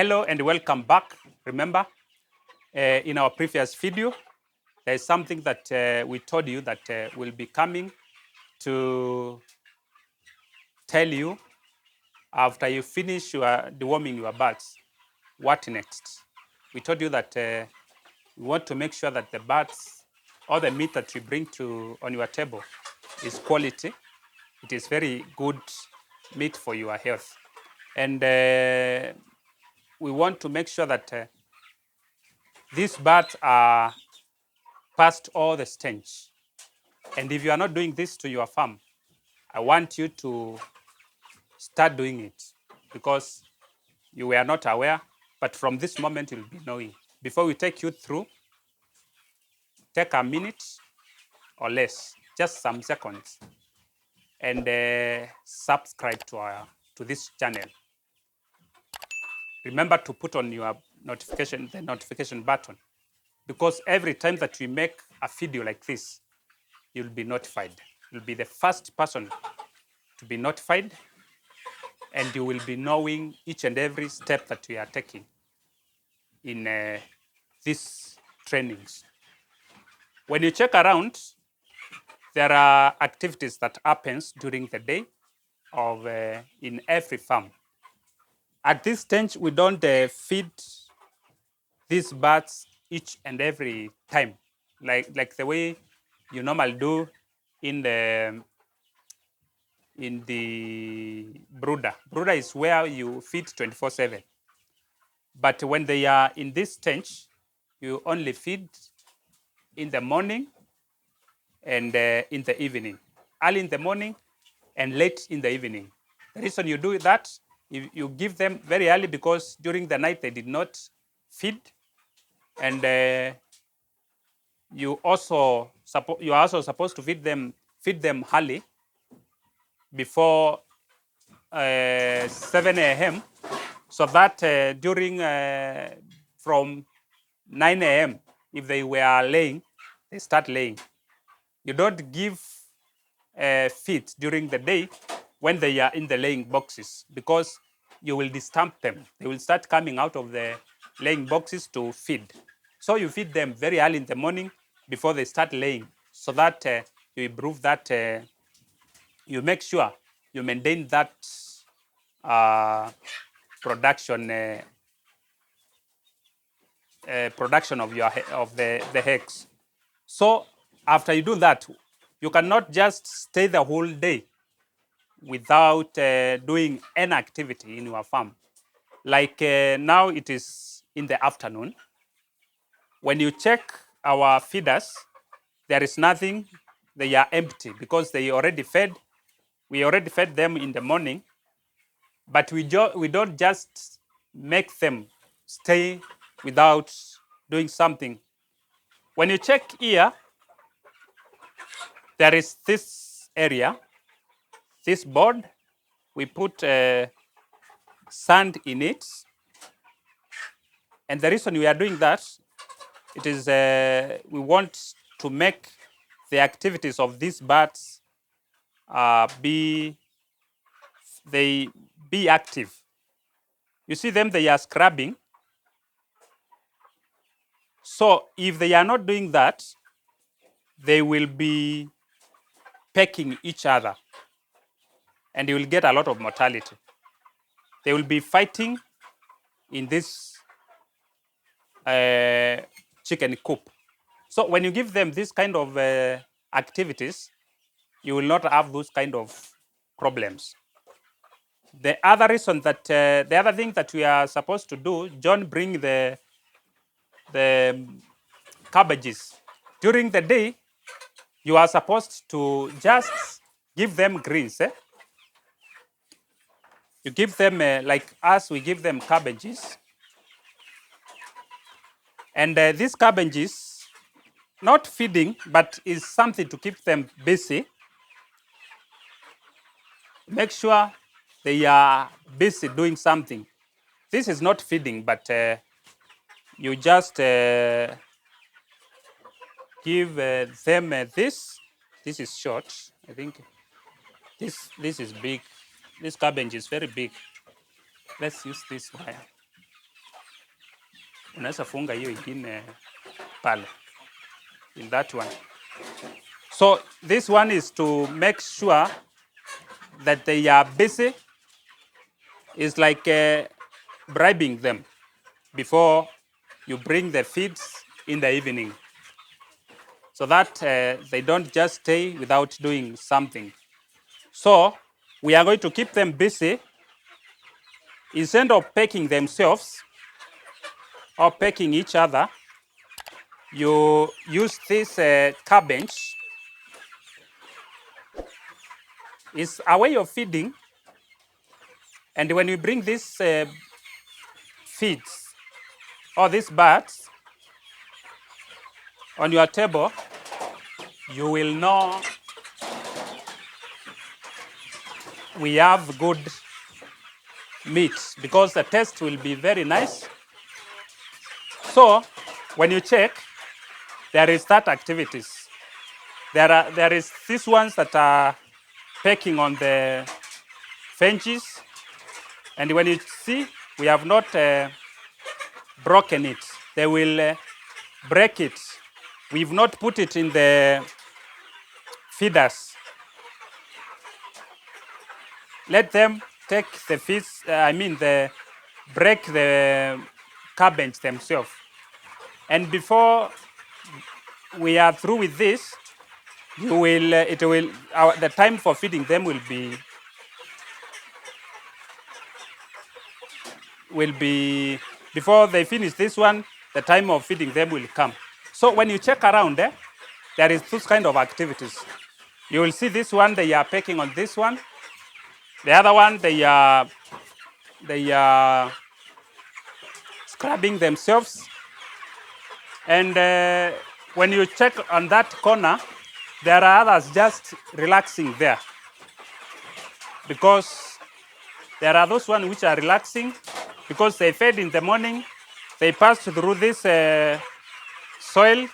Hello and welcome back. Remember, in our previous video, there is something that we told you that will be coming to tell you after you finish deworming your birds, what next? We told you that we want to make sure that the birds or the meat that you bring on your table is quality. It is very good meat for your health. And we want to make sure that these birds are past all the stench. And if you are not doing this to your farm, I want you to start doing it because you were not aware, but from this moment you'll be knowing. Before we take you through, take a minute or less, just some seconds, and subscribe to this channel. Remember to put on your the notification button, because every time that we make a video like this, you'll be notified. You'll be the first person to be notified, and you will be knowing each and every step that we are taking in these trainings. When you check around, there are activities that happens during the day in every farm. At this stage, we don't feed these birds each and every time, like the way you normally do in the brooder. Brooder is where you feed 24/7. But when they are in this stage, you only feed in the morning and in the evening, early in the morning and late in the evening. The reason you do that, you give them very early because during the night they did not feed, and you are also supposed to feed them early before 7 a.m. so that during from 9 a.m. if they were laying, they start laying. You don't give feed during the day when they are in the laying boxes because you will disturb them. They will start coming out of the laying boxes to feed. So you feed them very early in the morning before they start laying, so that you improve that, you make sure you maintain that production of the eggs. So after you do that, you cannot just stay the whole day without doing any activity in your farm. Like now it is in the afternoon. When you check our feeders, there is nothing. They are empty because we already fed them in the morning, but we don't just make them stay without doing something. When you check here, there is this area, this board. We put sand in it. And the reason we are doing that, it is we want to make the activities of these birds be active. You see them, they are scrubbing. So if they are not doing that, they will be pecking each other, and you will get a lot of mortality. They will be fighting in this chicken coop. So when you give them this kind of activities, you will not have those kind of problems. The other reason that, the other thing that we are supposed to do, John bring the cabbages. During the day, you are supposed to just give them greens. You give them, like us, we give them cabbages. And these cabbages, not feeding, but is something to keep them busy. Make sure they are busy doing something. This is not feeding, but you just give them this. This is short. I think this is big. This cabbage is very big. Let's use this wire. unaweza funga hiyo ingine pale in that one. So this one is to make sure that they are busy. It's like bribing them before you bring the feeds in the evening, so that they don't just stay without doing something. So we are going to keep them busy. Instead of pecking themselves or pecking each other, you use this cabbage. It's a way of feeding. And when you bring these feeds or these birds on your table, you will know we have good meat, because the taste will be very nice. So when you check, there is that activities. There is these ones that are pecking on the fences, and when you see we have not broken it, they will break it. We've not put it in the feeders. Let them take the fish, break the cabbage themselves. And before we are through with this, the time for feeding them will be, before they finish this one, the time of feeding them will come. So when you check around there is those kind of activities. You will see this one, they are pecking on this one. The other one, they are scrubbing themselves. And when you check on that corner, there are others just relaxing there, because there are those ones which are relaxing because they fed in the morning, they passed through this soil,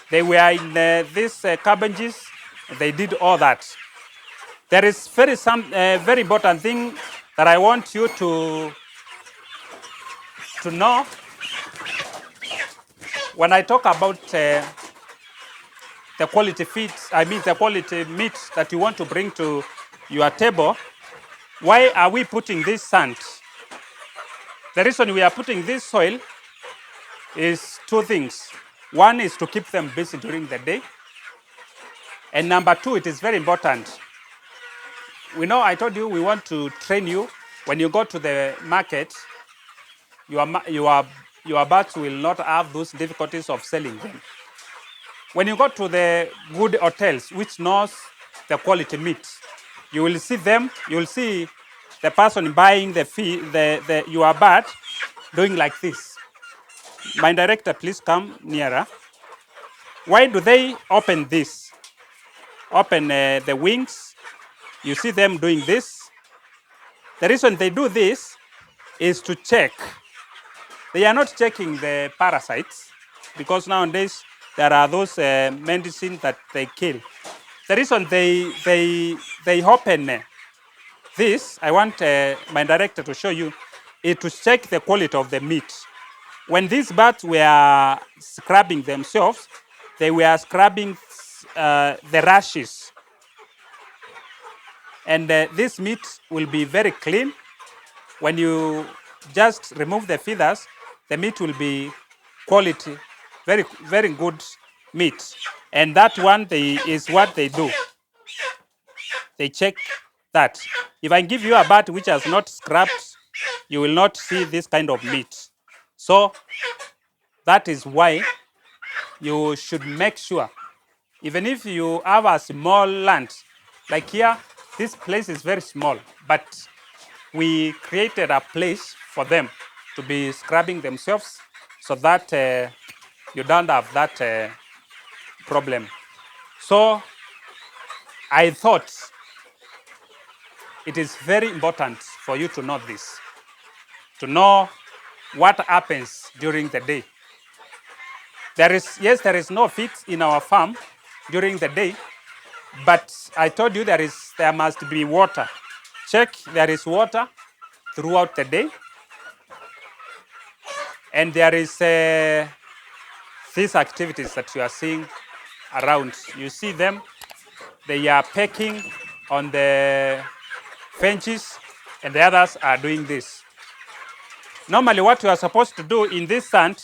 they were in these cabbages, they did all that. There is very important thing that I want you to know. When I talk about the quality feeds, the quality meat that you want to bring to your table, why are we putting this sand? The reason we are putting this soil is two things. One is to keep them busy during the day. And number two, it is very important. We know I told you we want to train you. When you go to the market, your birds will not have those difficulties of selling them. When you go to the good hotels, which knows the quality meat, you will see them, you will see the person buying your bird doing like this. My director, please come nearer. Why do they open this? Open the wings. You see them doing this. The reason they do this is to check. They are not checking the parasites, because nowadays there are those medicines that they kill. The reason they open this, I want my director to show you, is to check the quality of the meat. When these birds were scrubbing themselves, they were scrubbing the rashes. And this meat will be very clean. When you just remove the feathers, the meat will be quality, very, very good meat. And that one is what they do. They check that. If I give you a bird which has not scrubbed, you will not see this kind of meat. So that is why you should make sure, even if you have a small land, like here, this place is very small, but we created a place for them to be scrubbing themselves, so that you don't have that problem. So I thought it is very important for you to know this, to know what happens during the day. There is no feed in our farm during the day, but I told you there must be water. Check, there is water throughout the day. And there is these activities that you are seeing around. You see them, they are pecking on the benches, and the others are doing this. Normally what you are supposed to do in this sand,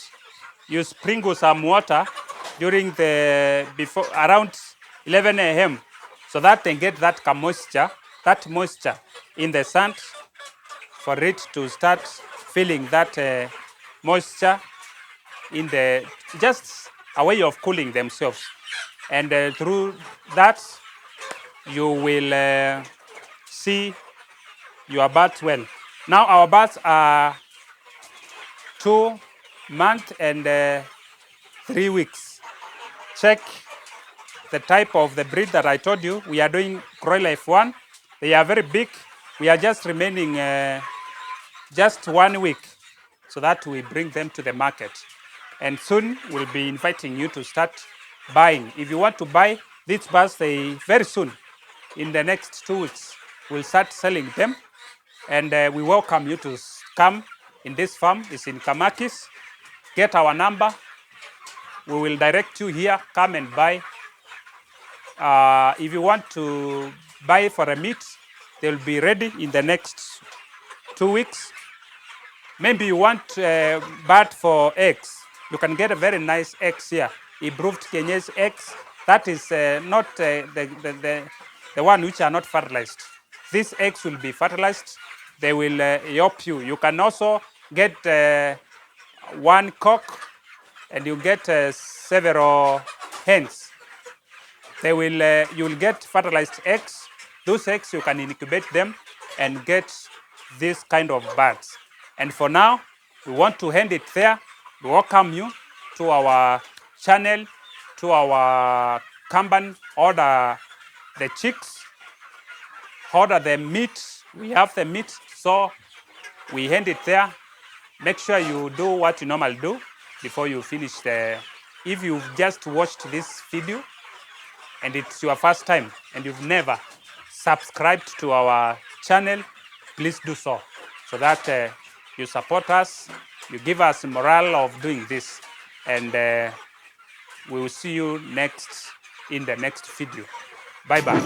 you sprinkle some water during before around 11 a.m. so that they get that moisture in the sand for it to start feeling that moisture in just a way of cooling themselves. And through that, you will see your birds well. Now our birds are 2 months and 3 weeks. Check the type of the breed that I told you. We are doing broiler F1. They are very big. We are just remaining just 1 week so that we bring them to the market. And soon we'll be inviting you to start buying. If you want to buy these birds, they very soon, in the next 2 weeks, we'll start selling them. And we welcome you to come in this farm. It's in Kamakis. Get our number. We will direct you here. Come and buy. If you want to buy for a meat, they'll be ready in the next 2 weeks. Maybe you want bird for eggs. You can get a very nice eggs here. Improved Kenya's eggs. That is not the one which are not fertilized. These eggs will be fertilized. They will help you. You can also get one cock and you get several hens. They will, you will get fertilized eggs. Those eggs, you can incubate them and get this kind of birds. And for now, we want to end it there. We welcome you to our channel, to our company. Order the chicks, order the meat. We have the meat, so we end it there. Make sure you do what you normally do before you finish if you've just watched this video and it's your first time and you've never subscribed to our channel, please do so that you support us, you give us morale of doing this, and we will see you in the next video. Bye-bye.